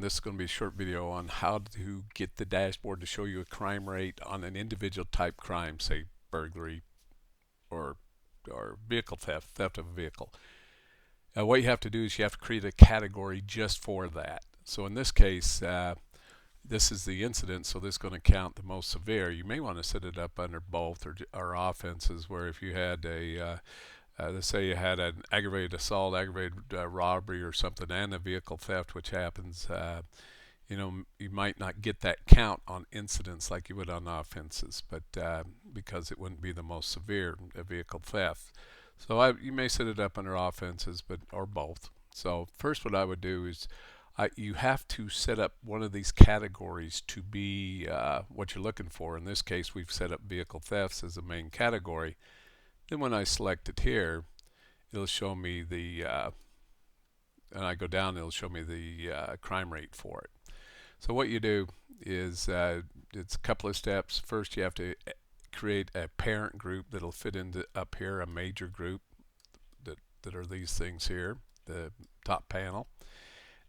This is going to be a short video on how to get the dashboard to show you a crime rate on an individual type crime, say burglary or vehicle theft, theft of a vehicle. What you have to do is you have to create a category just for that. So in this case, this is the incident, so this is going to count the most severe. You may want to set it up under both or offenses, where if you had let's say you had an aggravated assault, aggravated robbery or something, and a vehicle theft, which happens, you might not get that count on incidents like you would on offenses, but because it wouldn't be the most severe, a vehicle theft. So you may set it up under offenses, or both. So first, what I would do is you have to set up one of these categories to be what you're looking for. In this case, we've set up vehicle thefts as a main category. Then when I select it here, it'll show me and I go down, it'll show me the crime rate for it. So what you do is it's a couple of steps. First, you have to create a parent group that'll fit into up here, a major group that are these things here, the top panel.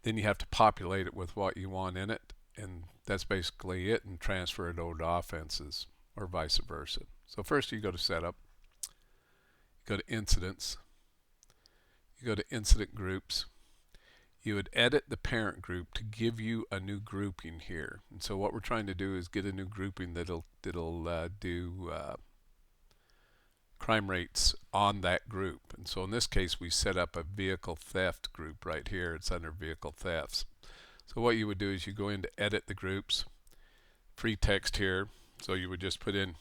Then you have to populate it with what you want in it, and that's basically it, and transfer it over to offenses or vice versa. So first you go to setup, you go to incidents, you go to incident groups. You would edit the parent group to give you a new grouping here. And so what we're trying to do is get a new grouping that'll do crime rates on that group. And so in this case, we set up a vehicle theft group right here. It's under vehicle thefts. So what you would do is you go in to edit the groups, free text here. So you would just put in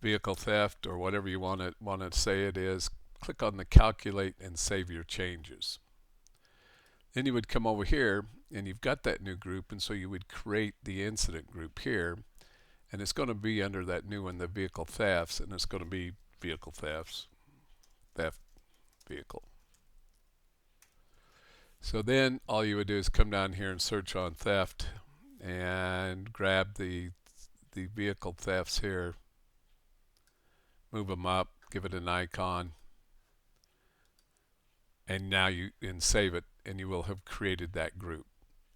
vehicle theft or whatever you want to say it is. Click on the calculate and save your changes. Then you would come over here and you've got that new group, and so you would create the incident group here, and it's going to be under that new one, the vehicle thefts, and it's going to be vehicle thefts, theft vehicle. So then all you would do is come down here and search on theft and grab the vehicle thefts here, move them up, give it an icon, and now you save it, and you will have created that group.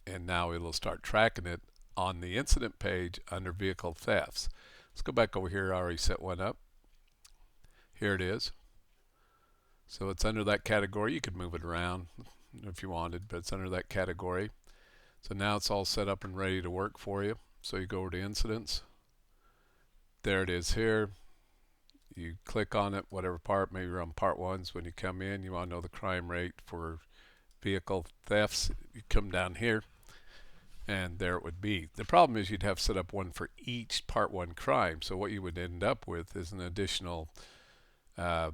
And now it'll start tracking it on the incident page under vehicle thefts. Let's go back over here. I already set one up. Here it is. So it's under that category. You could move it around if you wanted, but it's under that category. So now it's all set up and ready to work for you. So you go over to incidents. There it is here. You click on it, whatever part, maybe you're on part ones. When you come in, you want to know the crime rate for vehicle thefts. You come down here, and there it would be. The problem is you'd have set up one for each part one crime. So what you would end up with is an additional, 1,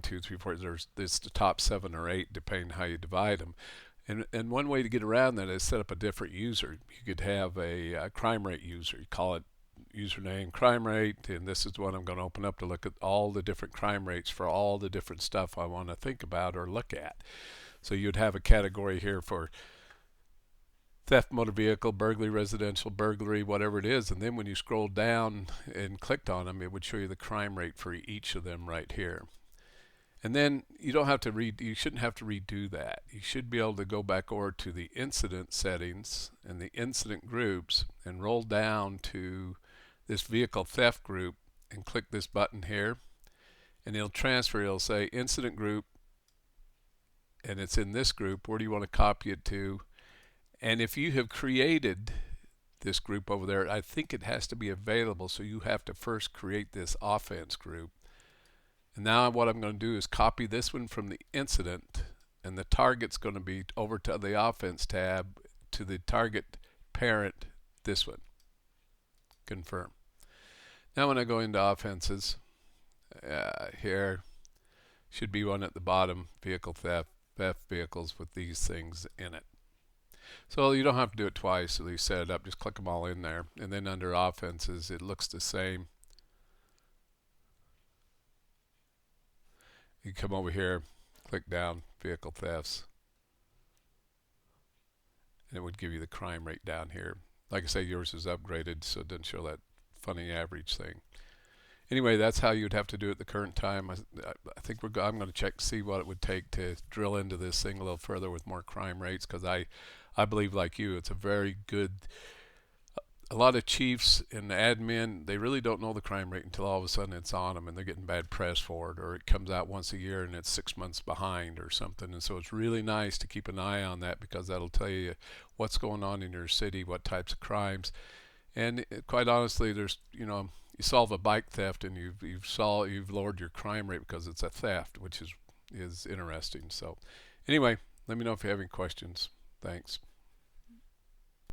2, 3, 4. There's the top 7 or 8, depending how you divide them. And one way to get around that is set up a different user. You could have a crime rate user. You call it username crime rate, and this is what I'm going to open up to look at all the different crime rates for all the different stuff I want to think about or look at. So you'd have a category here for theft motor vehicle, burglary, residential burglary, whatever it is, and then when you scroll down and clicked on them, it would show you the crime rate for each of them right here. And then you shouldn't have to redo that. You should be able to go back over to the incident settings and the incident groups and roll down to this vehicle theft group and click this button here, and it'll transfer. It'll say incident group, and it's in this group. Where do you want to copy it to? And if you have created this group over there, I think it has to be available, so you have to first create this offense group. And now what I'm going to do is copy this one from the incident, and the target's going to be over to the offense tab to the target parent, this one. Confirm. Now when I go into offenses, here should be one at the bottom, vehicle theft vehicles with these things in it. So you don't have to do it twice. So you set it up, just click them all in there, and then under offenses it looks the same. You come over here, click down, vehicle thefts, and it would give you the crime rate down here. Like I say, yours is upgraded, so it doesn't show that funny average thing. Anyway, that's how you'd have to do it at the current time. I think I'm going to check to see what it would take to drill into this thing a little further with more crime rates, because I I believe, like you, it's a very good. A lot of chiefs and admin, they really don't know the crime rate until all of a sudden it's on them and they're getting bad press for it, or it comes out once a year and it's 6 months behind or something. And so it's really nice to keep an eye on that, because that'll tell you what's going on in your city, what types of crimes. And quite honestly, there's, you solve a bike theft and you've lowered your crime rate because it's a theft, which is interesting. So anyway, let me know if you have any questions. Thanks.